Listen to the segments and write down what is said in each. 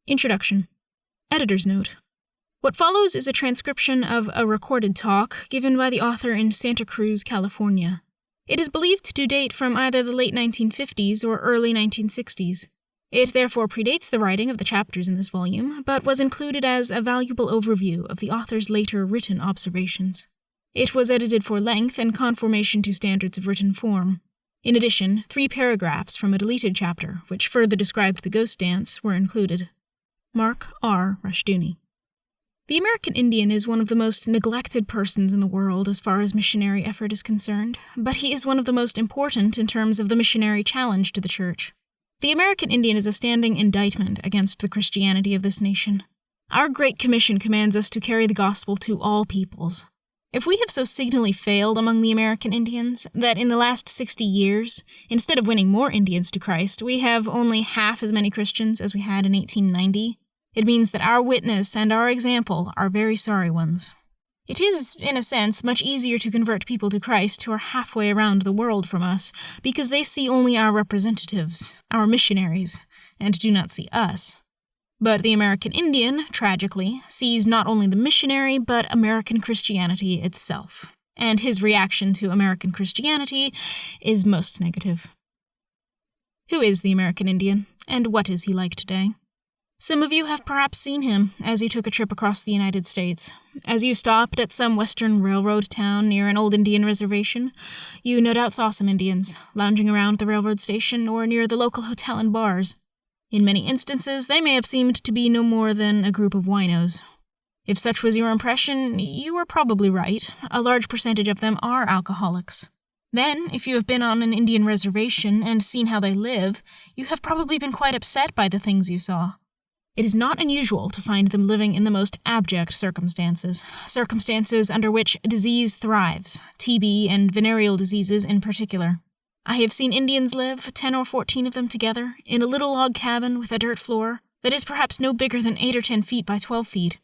Introduction. Editor's note. What follows is a transcription of a recorded talk given by the author in Santa Cruz, California. It is believed to date from either the late 1950s or early 1960s. It therefore predates the writing of the chapters in this volume, but was included as a valuable overview of the author's later written observations. It was edited for length and conformation to standards of written form. In addition, 3 paragraphs from a deleted chapter, which further described the ghost dance, were included. Mark R. Rushdoony. The American Indian is one of the most neglected persons in the world as far as missionary effort is concerned, but he is one of the most important in terms of the missionary challenge to the Church. The American Indian is a standing indictment against the Christianity of this nation. Our Great Commission commands us to carry the gospel to all peoples. If we have so signally failed among the American Indians that in the last 60 years, instead of winning more Indians to Christ, we have only half as many Christians as we had in 1890, it means that our witness and our example are very sorry ones. It is, in a sense, much easier to convert people to Christ who are halfway around the world from us, because they see only our representatives, our missionaries, and do not see us. But the American Indian, tragically, sees not only the missionary, but American Christianity itself. And his reaction to American Christianity is most negative. Who is the American Indian, and what is he like today? Some of you have perhaps seen him as you took a trip across the United States. As you stopped at some western railroad town near an old Indian reservation, you no doubt saw some Indians lounging around the railroad station or near the local hotel and bars. In many instances, they may have seemed to be no more than a group of winos. If such was your impression, you were probably right. A large percentage of them are alcoholics. Then, if you have been on an Indian reservation and seen how they live, you have probably been quite upset by the things you saw. It is not unusual to find them living in the most abject circumstances under which disease thrives, TB and venereal diseases in particular. I have seen Indians live, 10 or 14 of them together, in a little log cabin with a dirt floor that is perhaps no bigger than 8 or 10 feet by 12 feet.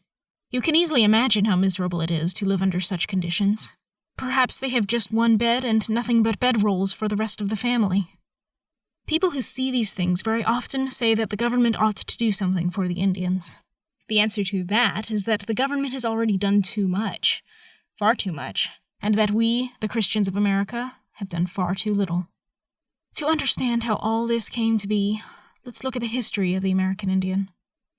You can easily imagine how miserable it is to live under such conditions. Perhaps they have just one bed and nothing but bedrolls for the rest of the family. People who see these things very often say that the government ought to do something for the Indians. The answer to that is that the government has already done too much, far too much, and that we, the Christians of America, have done far too little. To understand how all this came to be, let's look at the history of the American Indian.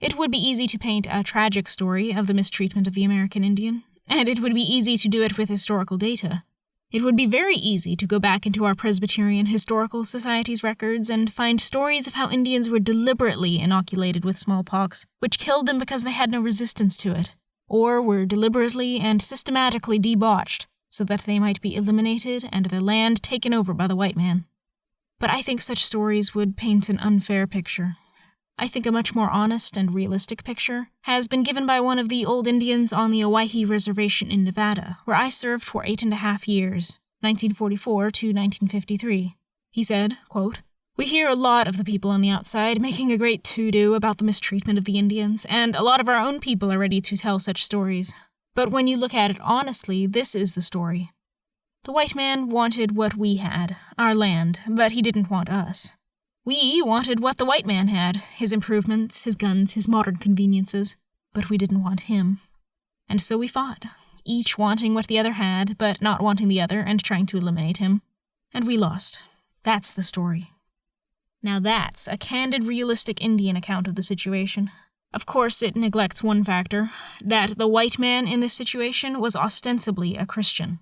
It would be easy to paint a tragic story of the mistreatment of the American Indian, and it would be easy to do it with historical data. It would be very easy to go back into our Presbyterian Historical Society's records and find stories of how Indians were deliberately inoculated with smallpox, which killed them because they had no resistance to it, or were deliberately and systematically debauched so that they might be eliminated and their land taken over by the white man. But I think such stories would paint an unfair picture. I think a much more honest and realistic picture has been given by one of the old Indians on the Owyhee Reservation in Nevada, where I served for 8.5 years, 1944 to 1953. He said, quote, "We hear a lot of the people on the outside making a great to-do about the mistreatment of the Indians, and a lot of our own people are ready to tell such stories. But when you look at it honestly, this is the story. The white man wanted what we had, our land, but he didn't want us. We wanted what the white man had, his improvements, his guns, his modern conveniences, but we didn't want him. And so we fought, each wanting what the other had, but not wanting the other and trying to eliminate him. And we lost. That's the story." Now that's a candid, realistic Indian account of the situation. Of course, it neglects one factor, that the white man in this situation was ostensibly a Christian.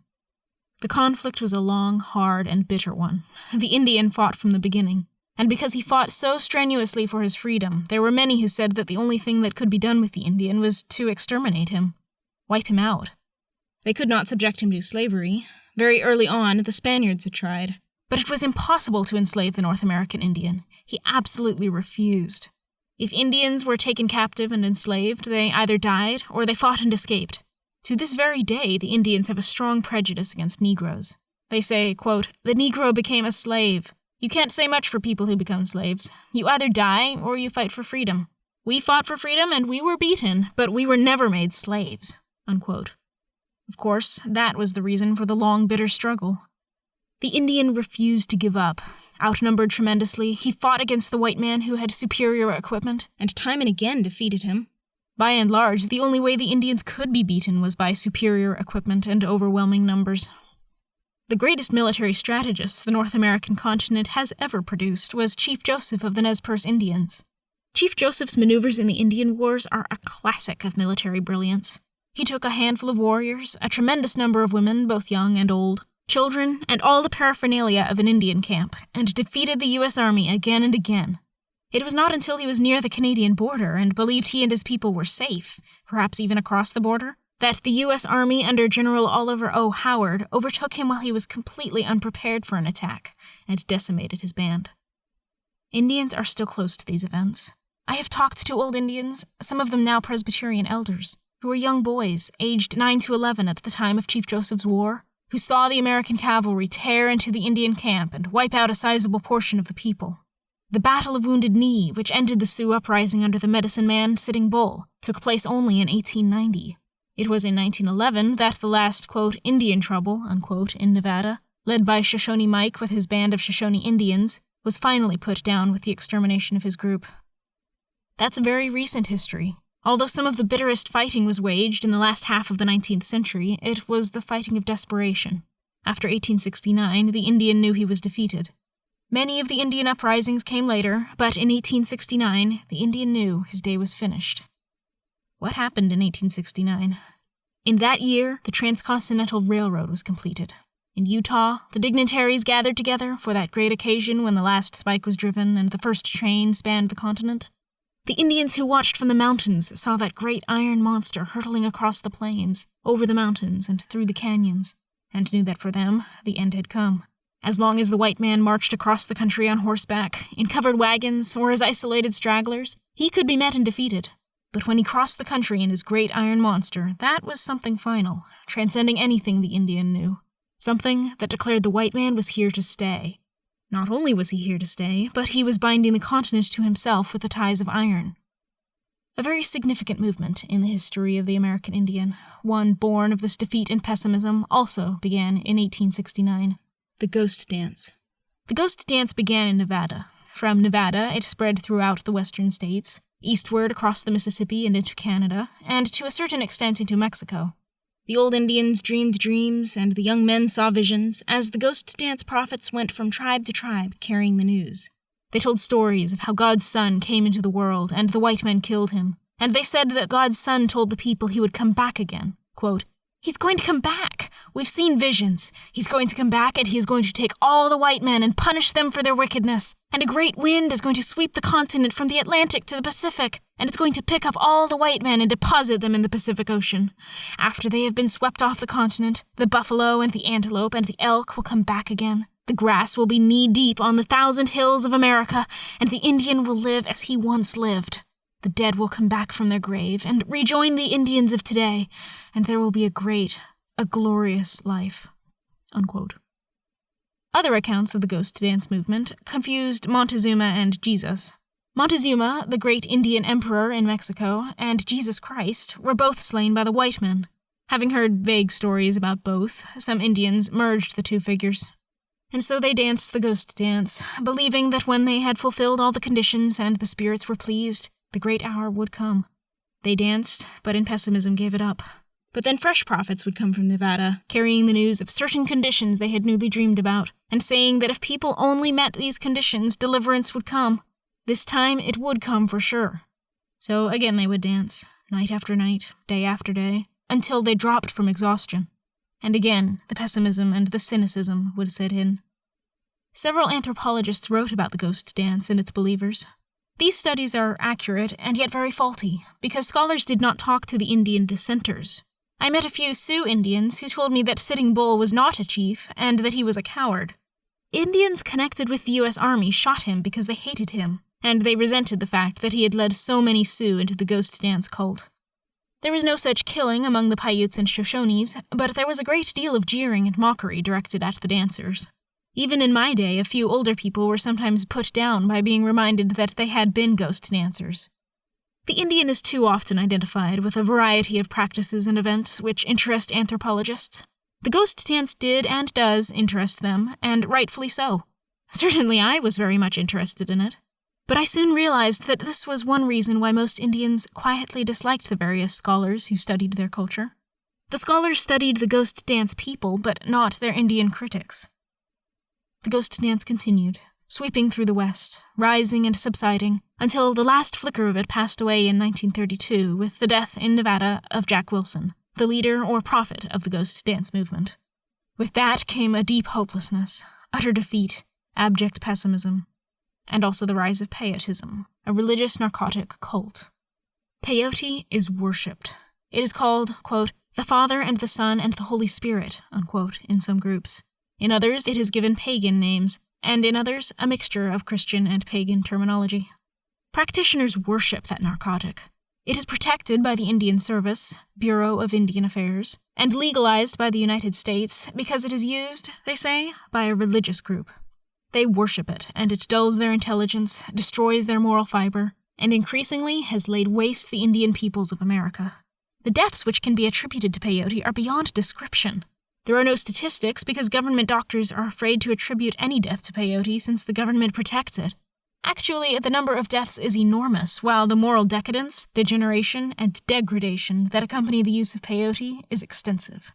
The conflict was a long, hard, and bitter one. The Indian fought from the beginning. And because he fought so strenuously for his freedom, there were many who said that the only thing that could be done with the Indian was to exterminate him, wipe him out. They could not subject him to slavery. Very early on, the Spaniards had tried. But it was impossible to enslave the North American Indian. He absolutely refused. If Indians were taken captive and enslaved, they either died or they fought and escaped. To this very day, the Indians have a strong prejudice against Negroes. They say, quote, "The Negro became a slave." You can't say much for people who become slaves. You either die or you fight for freedom. We fought for freedom and we were beaten, but we were never made slaves, unquote. Of course, that was the reason for the long, bitter struggle. The Indian refused to give up, Outnumbered tremendously, he fought against the white man who had superior equipment, and time and again defeated him. By and large, the only way the Indians could be beaten was by superior equipment and overwhelming numbers. The greatest military strategist the North American continent has ever produced was Chief Joseph of the Nez Perce Indians. Chief Joseph's maneuvers in the Indian Wars are a classic of military brilliance. He took a handful of warriors, a tremendous number of women, both young and old, children, and all the paraphernalia of an Indian camp, and defeated the U.S. Army again and again. It was not until he was near the Canadian border and believed he and his people were safe, perhaps even across the border, that the U.S. Army under General Oliver O. Howard overtook him while he was completely unprepared for an attack and decimated his band. Indians are still close to these events. I have talked to old Indians, some of them now Presbyterian elders, who were young boys, aged 9 to 11 at the time of Chief Joseph's War, who saw the American cavalry tear into the Indian camp and wipe out a sizable portion of the people. The Battle of Wounded Knee, which ended the Sioux uprising under the medicine man Sitting Bull, took place only in 1890. It was in 1911 that the last, quote, Indian trouble, unquote, in Nevada, led by Shoshone Mike with his band of Shoshone Indians, was finally put down with the extermination of his group. That's very recent history. Although some of the bitterest fighting was waged in the last half of the 19th century, it was the fighting of desperation. After 1869, the Indian knew he was defeated. Many of the Indian uprisings came later, but in 1869, the Indian knew his day was finished. What happened in 1869? In that year, the Transcontinental Railroad was completed. In Utah, the dignitaries gathered together for that great occasion when the last spike was driven and the first train spanned the continent. The Indians who watched from the mountains saw that great iron monster hurtling across the plains, over the mountains, and through the canyons, and knew that for them, the end had come. As long as the white man marched across the country on horseback, in covered wagons, or as isolated stragglers, he could be met and defeated. But when he crossed the country in his great iron monster, that was something final, transcending anything the Indian knew. Something that declared the white man was here to stay. Not only was he here to stay, but he was binding the continent to himself with the ties of iron. A very significant movement in the history of the American Indian, one born of this defeat and pessimism, also began in 1869. The Ghost Dance. The Ghost Dance began in Nevada. From Nevada, it spread throughout the western states, eastward across the Mississippi and into Canada, and to a certain extent into Mexico. The old Indians dreamed dreams, and the young men saw visions, as the Ghost Dance prophets went from tribe to tribe carrying the news. They told stories of how God's Son came into the world, and the white men killed him, and they said that God's Son told the people he would come back again. Quote, "He's going to come back. We've seen visions. He's going to come back, and he is going to take all the white men and punish them for their wickedness. And a great wind is going to sweep the continent from the Atlantic to the Pacific, and it's going to pick up all the white men and deposit them in the Pacific Ocean. After they have been swept off the continent, the buffalo and the antelope and the elk will come back again. The grass will be knee-deep on the 1,000 hills of America, and the Indian will live as he once lived. The dead will come back from their grave and rejoin the Indians of today, and there will be a glorious life." Unquote. Other accounts of the Ghost Dance movement confused Montezuma and Jesus. Montezuma, the great Indian emperor in Mexico, and Jesus Christ were both slain by the white men. Having heard vague stories about both, some Indians merged the two figures. And so they danced the Ghost Dance, believing that when they had fulfilled all the conditions and the spirits were pleased, the great hour would come. They danced, but in pessimism gave it up. But then fresh prophets would come from Nevada, carrying the news of certain conditions they had newly dreamed about, and saying that if people only met these conditions, deliverance would come. This time it would come for sure. So again they would dance, night after night, day after day, until they dropped from exhaustion. And again, the pessimism and the cynicism would set in. Several anthropologists wrote about the Ghost Dance and its believers. These studies are accurate and yet very faulty, because scholars did not talk to the Indian dissenters. I met a few Sioux Indians who told me that Sitting Bull was not a chief and that he was a coward. Indians connected with the U.S. Army shot him because they hated him, and they resented the fact that he had led so many Sioux into the Ghost Dance cult. There was no such killing among the Paiutes and Shoshones, but there was a great deal of jeering and mockery directed at the dancers. Even in my day, a few older people were sometimes put down by being reminded that they had been ghost dancers. The Indian is too often identified with a variety of practices and events which interest anthropologists. The Ghost Dance did and does interest them, and rightfully so. Certainly I was very much interested in it. But I soon realized that this was one reason why most Indians quietly disliked the various scholars who studied their culture. The scholars studied the ghost dance people, but not their Indian critics. The ghost dance continued, sweeping through the West, rising and subsiding, until the last flicker of it passed away in 1932 with the death in Nevada of Jack Wilson, the leader or prophet of the ghost dance movement. With that came a deep hopelessness, utter defeat, abject pessimism, and also the rise of peyotism, a religious narcotic cult. Peyote is worshipped. It is called, quote, the Father and the Son and the Holy Spirit, unquote, in some groups. In others, it is given pagan names, and in others, a mixture of Christian and pagan terminology. Practitioners worship that narcotic. It is protected by the Indian Service, Bureau of Indian Affairs, and legalized by the United States because it is used, they say, by a religious group. They worship it, and it dulls their intelligence, destroys their moral fiber, and increasingly has laid waste the Indian peoples of America. The deaths which can be attributed to peyote are beyond description. There are no statistics because government doctors are afraid to attribute any death to peyote since the government protects it. Actually, the number of deaths is enormous, while the moral decadence, degeneration, and degradation that accompany the use of peyote is extensive.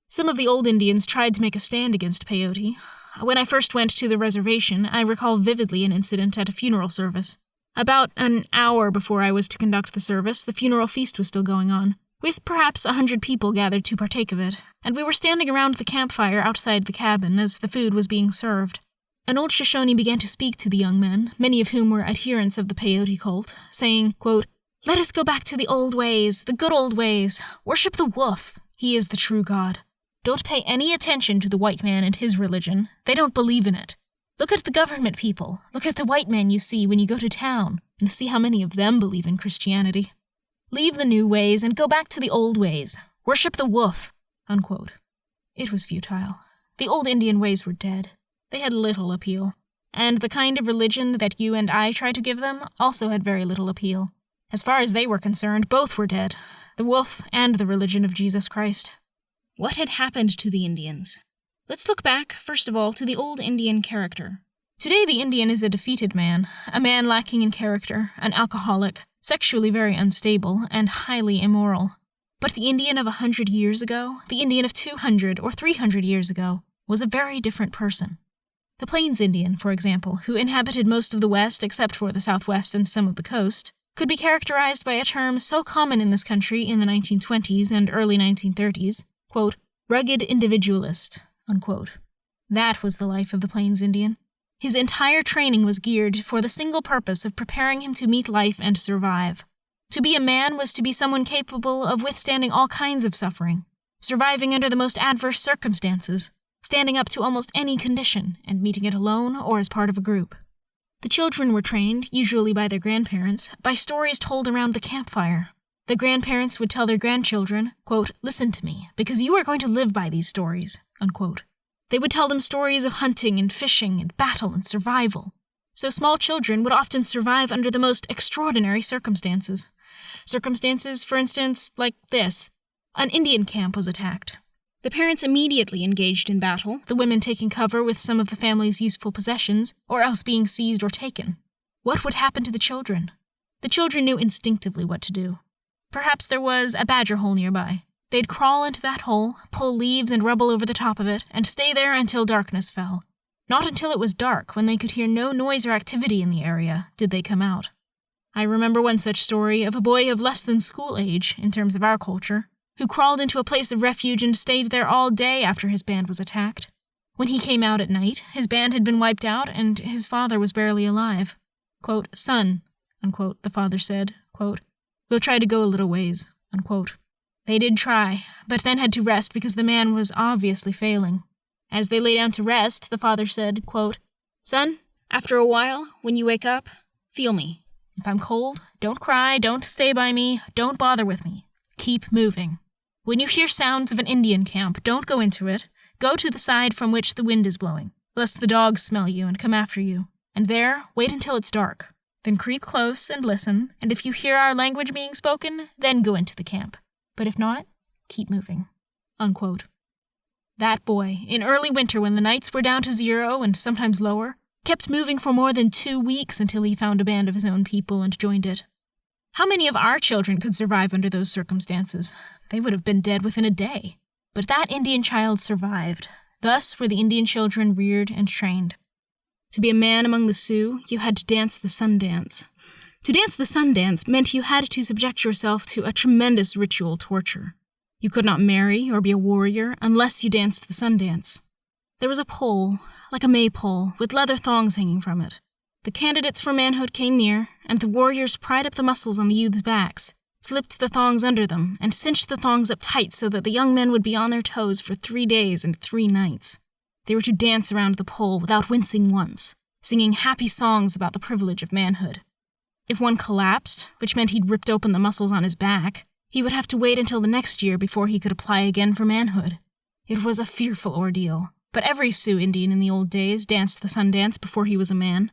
Some of the old Indians tried to make a stand against peyote. When I first went to the reservation, I recall vividly an incident at a funeral service. About an hour before I was to conduct the service, the funeral feast was still going on, with perhaps 100 people gathered to partake of it, and we were standing around the campfire outside the cabin as the food was being served. An old Shoshone began to speak to the young men, many of whom were adherents of the peyote cult, saying, quote, "Let us go back to the old ways, the good old ways. Worship the wolf. He is the true God. Don't pay any attention to the white man and his religion. They don't believe in it. Look at the government people. Look at the white men you see when you go to town, and see how many of them believe in Christianity. Leave the new ways and go back to the old ways. Worship the wolf." Unquote. It was futile. The old Indian ways were dead. They had little appeal. And the kind of religion that you and I try to give them also had very little appeal. As far as they were concerned, both were dead, the wolf and the religion of Jesus Christ. What had happened to the Indians? Let's look back, first of all, to the old Indian character. Today the Indian is a defeated man, a man lacking in character, an alcoholic, sexually very unstable, and highly immoral. But the Indian of 100 years ago, the Indian of 200 or 300 years ago, was a very different person. The Plains Indian, for example, who inhabited most of the West except for the Southwest and some of the coast, could be characterized by a term so common in this country in the 1920s and early 1930s, quote, rugged individualist, unquote. That was the life of the Plains Indian. His entire training was geared for the single purpose of preparing him to meet life and survive. To be a man was to be someone capable of withstanding all kinds of suffering, surviving under the most adverse circumstances, standing up to almost any condition, and meeting it alone or as part of a group. The children were trained, usually by their grandparents, by stories told around the campfire. The grandparents would tell their grandchildren, quote, listen to me, because you are going to live by these stories, unquote. They would tell them stories of hunting and fishing and battle and survival. So small children would often survive under the most extraordinary circumstances. Circumstances, for instance, like this. An Indian camp was attacked. The parents immediately engaged in battle, the women taking cover with some of the family's useful possessions, or else being seized or taken. What would happen to the children? The children knew instinctively what to do. Perhaps there was a badger hole nearby. They'd crawl into that hole, pull leaves and rubble over the top of it, and stay there until darkness fell. Not until it was dark, when they could hear no noise or activity in the area, did they come out. I remember one such story of a boy of less than school age, in terms of our culture, who crawled into a place of refuge and stayed there all day after his band was attacked. When he came out at night, his band had been wiped out and his father was barely alive. Quote, son, unquote, the father said, quote, we'll try to go a little ways, unquote. They did try, but then had to rest because the man was obviously failing. As they lay down to rest, the father said, quote, son, after a while, when you wake up, feel me. If I'm cold, don't cry, don't stay by me, don't bother with me. Keep moving. When you hear sounds of an Indian camp, don't go into it. Go to the side from which the wind is blowing, lest the dogs smell you and come after you. And there, wait until it's dark. Then creep close and listen, and if you hear our language being spoken, then go into the camp. But if not, keep moving. Unquote. That boy, in early winter when the nights were down to 0 and sometimes lower, kept moving for more than 2 weeks until he found a band of his own people and joined it. How many of our children could survive under those circumstances? They would have been dead within a day. But that Indian child survived. Thus were the Indian children reared and trained. To be a man among the Sioux, you had to dance the sun dance. To dance the sun dance meant you had to subject yourself to a tremendous ritual torture. You could not marry or be a warrior unless you danced the sun dance. There was a pole, like a maypole, with leather thongs hanging from it. The candidates for manhood came near, and the warriors pried up the muscles on the youths' backs, slipped the thongs under them, and cinched the thongs up tight so that the young men would be on their toes for 3 days and 3 nights. They were to dance around the pole without wincing once, singing happy songs about the privilege of manhood. If one collapsed, which meant he'd ripped open the muscles on his back, he would have to wait until the next year before he could apply again for manhood. It was a fearful ordeal, but every Sioux Indian in the old days danced the sun dance before he was a man.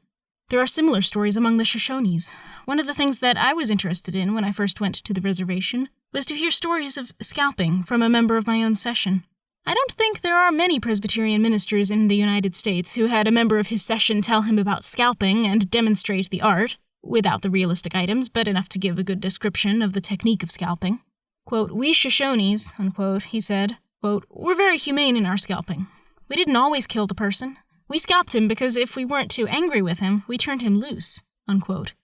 There are similar stories among the Shoshones. One of the things that I was interested in when I first went to the reservation was to hear stories of scalping from a member of my own session. I don't think there are many Presbyterian ministers in the United States who had a member of his session tell him about scalping and demonstrate the art, without the realistic items, but enough to give a good description of the technique of scalping. Quote, "We Shoshones," unquote, he said, quote, "were very humane in our scalping. We didn't always kill the person. We scalped him because if we weren't too angry with him, we turned him loose," unquote.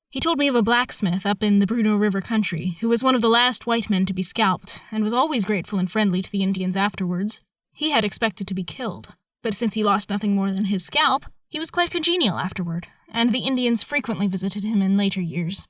He told me of a blacksmith up in the Bruno River country who was one of the last white men to be scalped and was always grateful and friendly to the Indians afterwards. He had expected to be killed, but since he lost nothing more than his scalp, he was quite congenial afterward, and the Indians frequently visited him in later years.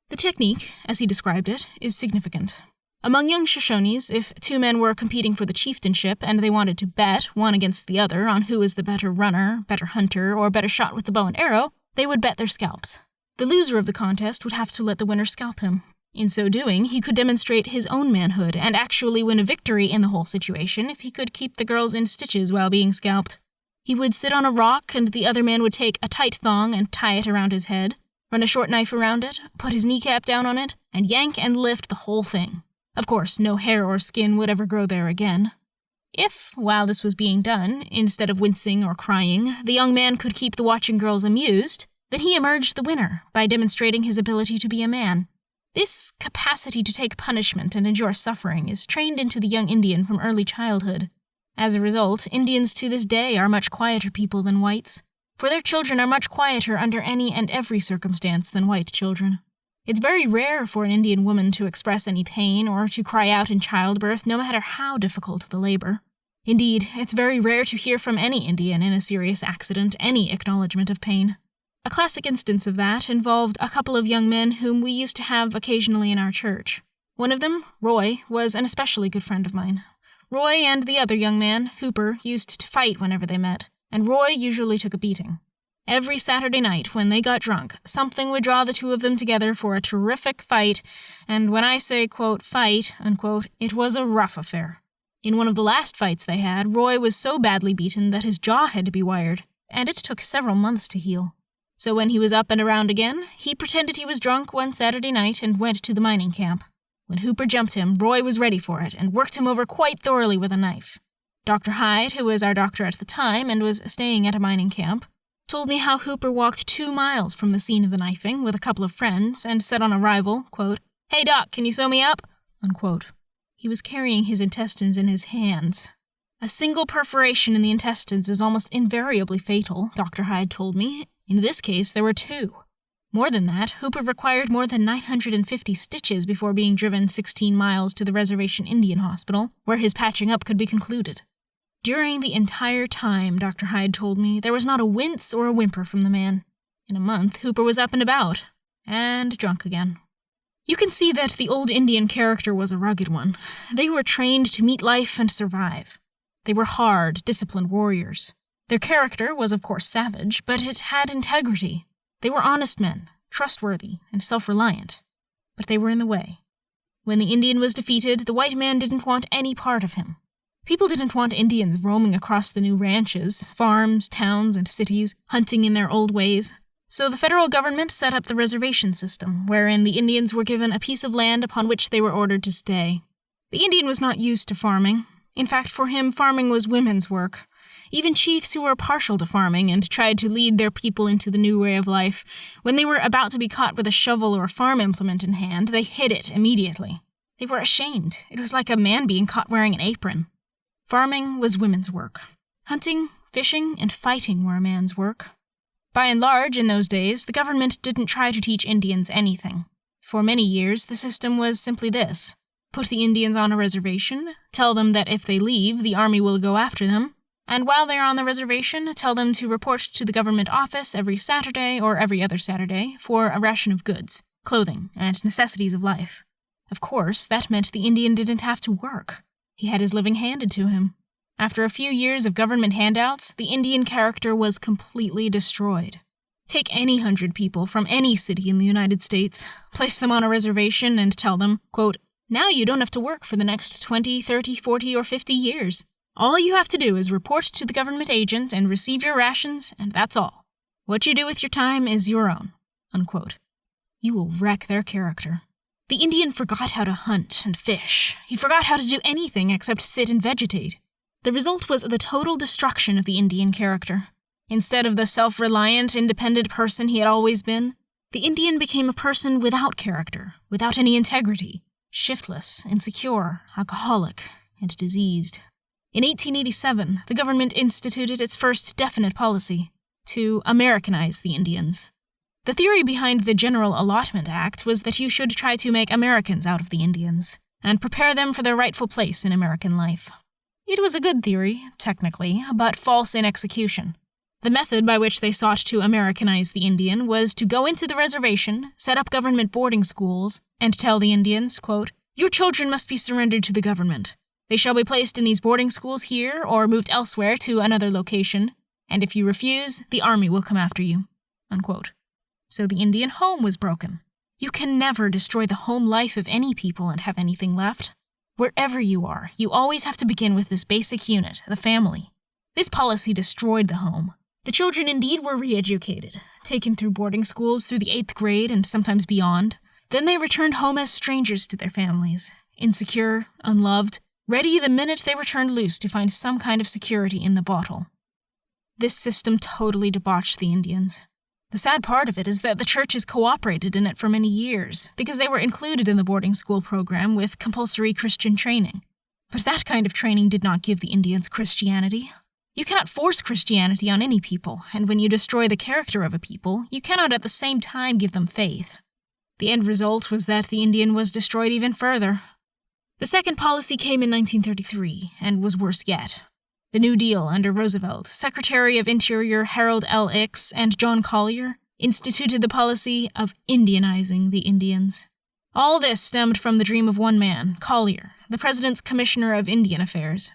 The technique, as he described it, is significant. Among young Shoshones, if 2 men were competing for the chieftainship and they wanted to bet one against the other on who was the better runner, better hunter, or better shot with the bow and arrow, they would bet their scalps. The loser of the contest would have to let the winner scalp him. In so doing, he could demonstrate his own manhood and actually win a victory in the whole situation if he could keep the girls in stitches while being scalped. He would sit on a rock and the other man would take a tight thong and tie it around his head, run a short knife around it, put his kneecap down on it, and yank and lift the whole thing. Of course, no hair or skin would ever grow there again. If, while this was being done, instead of wincing or crying, the young man could keep the watching girls amused, then he emerged the winner by demonstrating his ability to be a man. This capacity to take punishment and endure suffering is trained into the young Indian from early childhood. As a result, Indians to this day are much quieter people than whites, for their children are much quieter under any and every circumstance than white children. It's very rare for an Indian woman to express any pain or to cry out in childbirth, no matter how difficult the labor. Indeed, it's very rare to hear from any Indian in a serious accident any acknowledgement of pain. A classic instance of that involved a couple of young men whom we used to have occasionally in our church. One of them, Roy, was an especially good friend of mine. Roy and the other young man, Hooper, used to fight whenever they met, and Roy usually took a beating. Every Saturday night, when they got drunk, something would draw the 2 of them together for a terrific fight, and when I say, quote, fight, unquote, it was a rough affair. In one of the last fights they had, Roy was so badly beaten that his jaw had to be wired, and it took several months to heal. So when he was up and around again, he pretended he was drunk one Saturday night and went to the mining camp. When Hooper jumped him, Roy was ready for it and worked him over quite thoroughly with a knife. Dr. Hyde, who was our doctor at the time and was staying at a mining camp, told me how Hooper walked 2 miles from the scene of the knifing with a couple of friends and said on arrival, quote, "Hey, Doc, can you sew me up?" unquote. He was carrying his intestines in his hands. A single perforation in the intestines is almost invariably fatal, Dr. Hyde told me. In this case, there were 2. More than that, Hooper required more than 950 stitches before being driven 16 miles to the Reservation Indian Hospital, where his patching up could be concluded. During the entire time, Dr. Hyde told me, there was not a wince or a whimper from the man. In a month, Hooper was up and about, and drunk again. You can see that the old Indian character was a rugged one. They were trained to meet life and survive. They were hard, disciplined warriors. Their character was, of course, savage, but it had integrity. They were honest men, trustworthy, and self-reliant. But they were in the way. When the Indian was defeated, the white man didn't want any part of him. People didn't want Indians roaming across the new ranches, farms, towns, and cities, hunting in their old ways. So the federal government set up the reservation system, wherein the Indians were given a piece of land upon which they were ordered to stay. The Indian was not used to farming. In fact, for him, farming was women's work. even chiefs who were partial to farming and tried to lead their people into the new way of life, when they were about to be caught with a shovel or farm implement in hand, they hid it immediately. They were ashamed. It was like a man being caught wearing an apron. Farming was women's work. Hunting, fishing, and fighting were a man's work. By and large, in those days, the government didn't try to teach Indians anything. For many years, the system was simply this: put the Indians on a reservation, tell them that if they leave, the army will go after them, and while they're on the reservation, tell them to report to the government office every Saturday or every other Saturday for a ration of goods, clothing, and necessities of life. Of course, that meant the Indian didn't have to work. He had his living handed to him. After a few years of government handouts, the Indian character was completely destroyed. Take any 100 people from any city in the United States, place them on a reservation, and tell them, quote, "Now you don't have to work for the next 20, 30, 40, or 50 years. All you have to do is report to the government agent and receive your rations, and that's all. What you do with your time is your own." Unquote. You will wreck their character. The Indian forgot how to hunt and fish. He forgot how to do anything except sit and vegetate. The result was the total destruction of the Indian character. Instead of the self-reliant, independent person he had always been, the Indian became a person without character, without any integrity, shiftless, insecure, alcoholic, and diseased. In 1887, the government instituted its first definite policy: to Americanize the Indians. The theory behind the General Allotment Act was that you should try to make Americans out of the Indians, and prepare them for their rightful place in American life. It was a good theory, technically, but false in execution. The method by which they sought to Americanize the Indian was to go into the reservation, set up government boarding schools, and tell the Indians, quote, "Your children must be surrendered to the government. They shall be placed in these boarding schools here or moved elsewhere to another location, and if you refuse, the army will come after you." Unquote. So the Indian home was broken. You can never destroy the home life of any people and have anything left. Wherever you are, you always have to begin with this basic unit, the family. This policy destroyed the home. The children indeed were re-educated, taken through boarding schools through the 8th grade and sometimes beyond. Then they returned home as strangers to their families, insecure, unloved, ready the minute they were turned loose to find some kind of security in the bottle. This system totally debauched the Indians. The sad part of it is that the churches cooperated in it for many years, because they were included in the boarding school program with compulsory Christian training. But that kind of training did not give the Indians Christianity. You cannot force Christianity on any people, and when you destroy the character of a people, you cannot at the same time give them faith. The end result was that the Indian was destroyed even further. The second policy came in 1933, and was worse yet. The New Deal under Roosevelt, Secretary of Interior Harold L. Ickes, and John Collier instituted the policy of Indianizing the Indians. All this stemmed from the dream of one man, Collier, the President's Commissioner of Indian Affairs.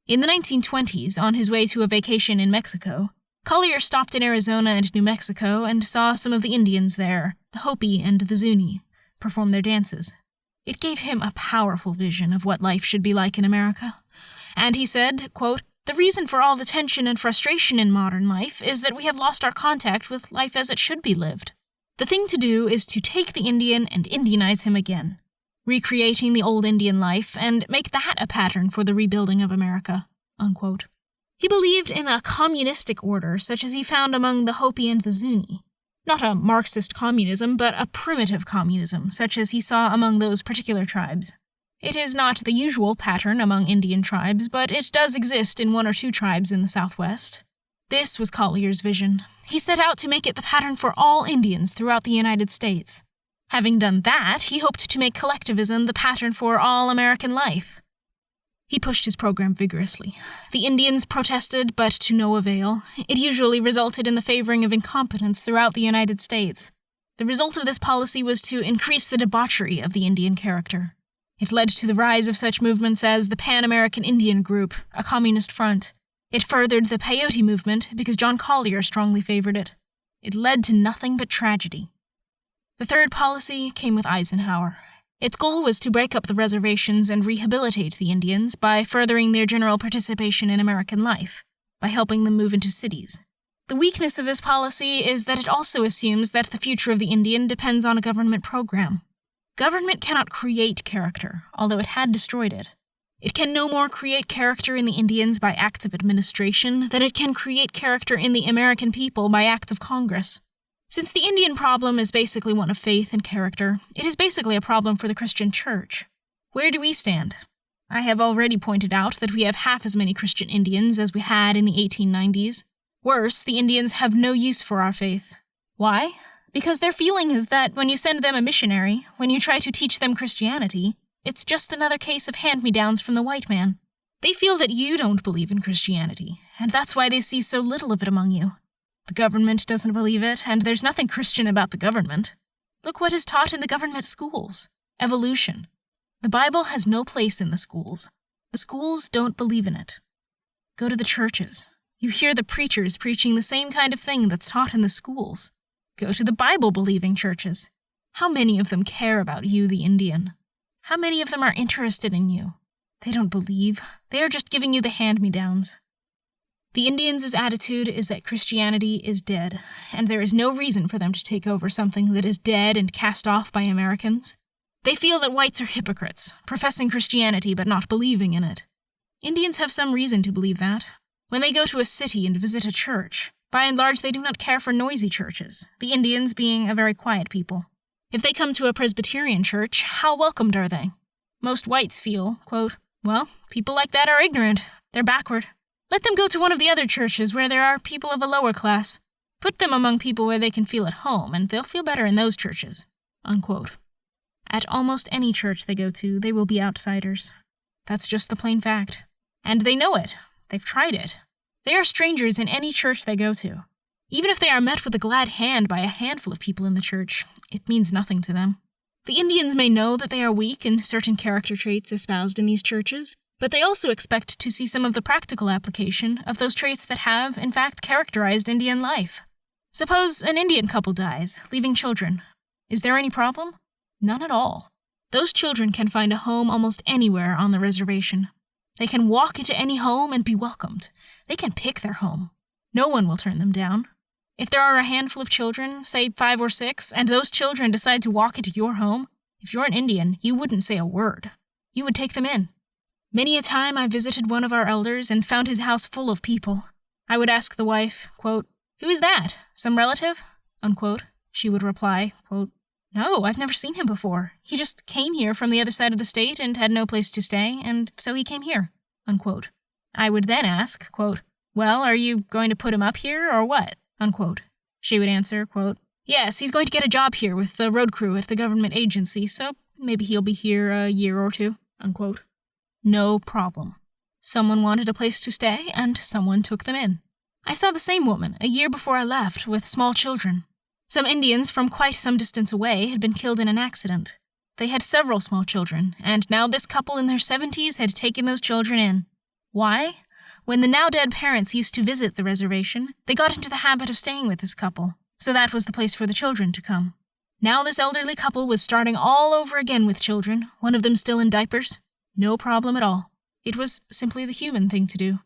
In the 1920s, on his way to a vacation in Mexico, Collier stopped in Arizona and New Mexico and saw some of the Indians there, the Hopi and the Zuni, perform their dances. It gave him a powerful vision of what life should be like in America. And he said, quote, "The reason for all the tension and frustration in modern life is that we have lost our contact with life as it should be lived. The thing to do is to take the Indian and Indianize him again, recreating the old Indian life, and make that a pattern for the rebuilding of America." Unquote. He believed in a communistic order such as he found among the Hopi and the Zuni. Not a Marxist communism, but a primitive communism, such as he saw among those particular tribes. It is not the usual pattern among Indian tribes, but it does exist in 1 or 2 tribes in the Southwest. This was Collier's vision. He set out to make it the pattern for all Indians throughout the United States. Having done that, he hoped to make collectivism the pattern for all American life. He pushed his program vigorously. The Indians protested, but to no avail. It usually resulted in the favoring of incompetence throughout the United States. The result of this policy was to increase the debauchery of the Indian character. It led to the rise of such movements as the Pan-American Indian Group, a communist front. It furthered the peyote movement because John Collier strongly favored it. It led to nothing but tragedy. The third policy came with Eisenhower. Its goal was to break up the reservations and rehabilitate the Indians by furthering their general participation in American life, by helping them move into cities. The weakness of this policy is that it also assumes that the future of the Indian depends on a government program. Government cannot create character, although it had destroyed it. It can no more create character in the Indians by acts of administration than it can create character in the American people by acts of Congress. Since the Indian problem is basically one of faith and character, it is basically a problem for the Christian Church. Where do we stand? I have already pointed out that we have half as many Christian Indians as we had in the 1890s. Worse, the Indians have no use for our faith. Why? Because their feeling is that when you send them a missionary, when you try to teach them Christianity, it's just another case of hand-me-downs from the white man. They feel that you don't believe in Christianity, and that's why they see so little of it among you. The government doesn't believe it, and there's nothing Christian about the government. Look what is taught in the government schools. Evolution. The Bible has no place in the schools. The schools don't believe in it. Go to the churches. You hear the preachers preaching the same kind of thing that's taught in the schools. Go to the Bible-believing churches. How many of them care about you, the Indian? How many of them are interested in you? They don't believe. They are just giving you the hand-me-downs. The Indians' attitude is that Christianity is dead, and there is no reason for them to take over something that is dead and cast off by Americans. They feel that whites are hypocrites, professing Christianity but not believing in it. Indians have some reason to believe that. When they go to a city and visit a church, by and large they do not care for noisy churches, the Indians being a very quiet people. If they come to a Presbyterian church, how welcomed are they? Most whites feel, quote, well, people like that are ignorant. They're backward. Let them go to one of the other churches where there are people of a lower class. Put them among people where they can feel at home, and they'll feel better in those churches. Unquote. At almost any church they go to, they will be outsiders. That's just the plain fact. And they know it. They've tried it. They are strangers in any church they go to. Even if they are met with a glad hand by a handful of people in the church, it means nothing to them. The Indians may know that they are weak in certain character traits espoused in these churches, but they also expect to see some of the practical application of those traits that have, in fact, characterized Indian life. Suppose an Indian couple dies, leaving children. Is there any problem? None at all. Those children can find a home almost anywhere on the reservation. They can walk into any home and be welcomed. They can pick their home. No one will turn them down. If there are a handful of children, say 5 or 6, and those children decide to walk into your home, if you're an Indian, you wouldn't say a word. You would take them in. Many a time I visited one of our elders and found his house full of people. I would ask the wife, quote, "Who is that? Some relative?" Unquote. She would reply, quote, "No, I've never seen him before. He just came here from the other side of the state and had no place to stay, and so he came here." Unquote. I would then ask, quote, "Well, are you going to put him up here or what?" Unquote. She would answer, quote, "Yes, he's going to get a job here with the road crew at the government agency, so maybe he'll be here a year or 2. Unquote. No problem. Someone wanted a place to stay, and someone took them in. I saw the same woman a year before I left with small children. Some Indians from quite some distance away had been killed in an accident. They had several small children, and now this couple in their 70s had taken those children in. Why? When the now-dead parents used to visit the reservation, they got into the habit of staying with this couple, so that was the place for the children to come. Now this elderly couple was starting all over again with children, one of them still in diapers. No problem at all. It was simply the human thing to do.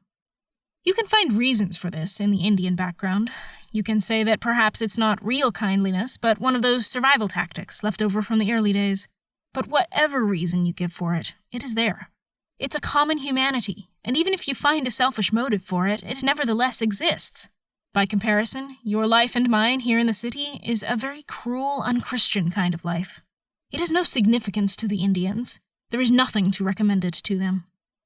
You can find reasons for this in the Indian background. You can say that perhaps it's not real kindliness, but one of those survival tactics left over from the early days. But whatever reason you give for it, it is there. It's a common humanity, and even if you find a selfish motive for it, it nevertheless exists. By comparison, your life and mine here in the city is a very cruel, unchristian kind of life. It has no significance to the Indians. There is nothing to recommend it to them.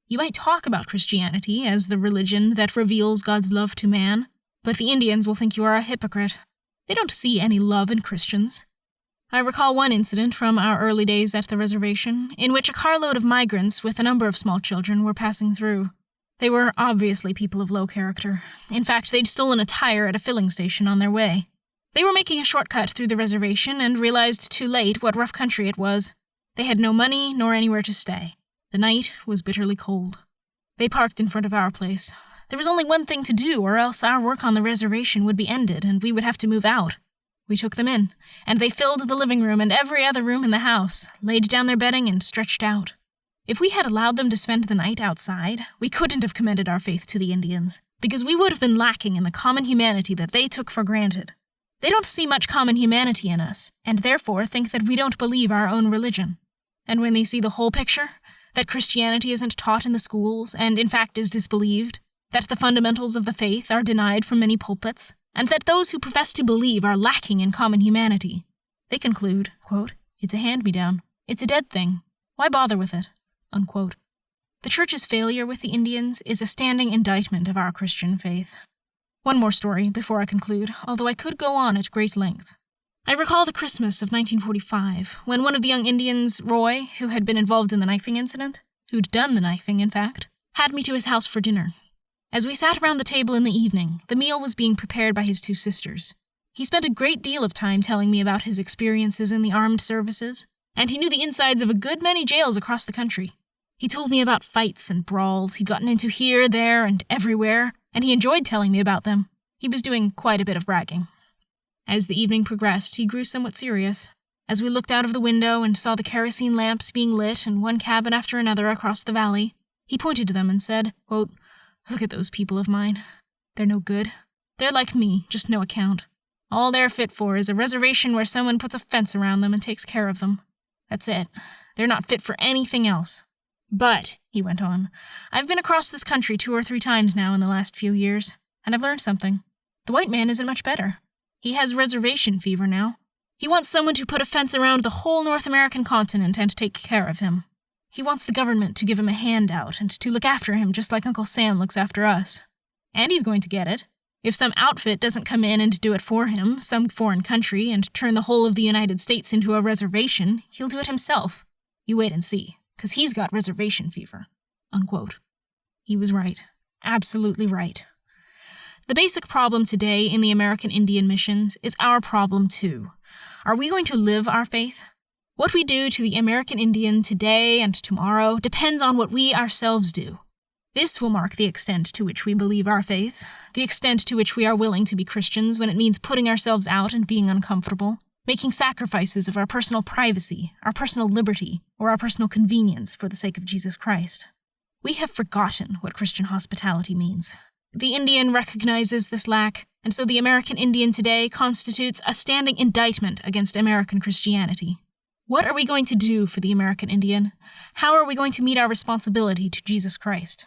You might talk about Christianity as the religion that reveals God's love to man, but the Indians will think you are a hypocrite. They don't see any love in Christians. I recall one incident from our early days at the reservation, in which a carload of migrants with a number of small children were passing through. They were obviously people of low character. In fact, they'd stolen a tire at a filling station on their way. They were making a shortcut through the reservation and realized too late what rough country it was. They had no money nor anywhere to stay. The night was bitterly cold. They parked in front of our place. There was only one thing to do, or else our work on the reservation would be ended and we would have to move out. We took them in, and they filled the living room and every other room in the house, laid down their bedding, and stretched out. If we had allowed them to spend the night outside, we couldn't have commended our faith to the Indians, because we would have been lacking in the common humanity that they took for granted. They don't see much common humanity in us, and therefore think that we don't believe our own religion. And when they see the whole picture, that Christianity isn't taught in the schools and, in fact, is disbelieved, that the fundamentals of the faith are denied from many pulpits, and that those who profess to believe are lacking in common humanity. They conclude, quote, "It's a hand-me-down. It's a dead thing. Why bother with it?" Unquote. The Church's failure with the Indians is a standing indictment of our Christian faith. One more story before I conclude, although I could go on at great length. I recall the Christmas of 1945, when one of the young Indians, Roy, who had been involved in the knifing incident, who'd done the knifing, in fact, had me to his house for dinner. As we sat around the table in the evening, the meal was being prepared by his two sisters. He spent a great deal of time telling me about his experiences in the armed services, and he knew the insides of a good many jails across the country. He told me about fights and brawls he'd gotten into here, there, and everywhere, and he enjoyed telling me about them. He was doing quite a bit of bragging. As the evening progressed, he grew somewhat serious. As we looked out of the window and saw the kerosene lamps being lit in one cabin after another across the valley, he pointed to them and said, quote, "Look at those people of mine. They're no good. They're like me, just no account. All they're fit for is a reservation where someone puts a fence around them and takes care of them. That's it. They're not fit for anything else. But," he went on, "I've been across this country 2 or 3 times now in the last few years, and I've learned something. The white man isn't much better. He has reservation fever now. He wants someone to put a fence around the whole North American continent and take care of him. He wants the government to give him a handout and to look after him just like Uncle Sam looks after us. And he's going to get it. If some outfit doesn't come in and do it for him, some foreign country, and turn the whole of the United States into a reservation, he'll do it himself. You wait and see, 'cause he's got reservation fever." Unquote. He was right. Absolutely right. The basic problem today in the American Indian missions is our problem too. Are we going to live our faith? What we do to the American Indian today and tomorrow depends on what we ourselves do. This will mark the extent to which we believe our faith, the extent to which we are willing to be Christians when it means putting ourselves out and being uncomfortable, making sacrifices of our personal privacy, our personal liberty, or our personal convenience for the sake of Jesus Christ. We have forgotten what Christian hospitality means. The Indian recognizes this lack, and so the American Indian today constitutes a standing indictment against American Christianity. What are we going to do for the American Indian? How are we going to meet our responsibility to Jesus Christ?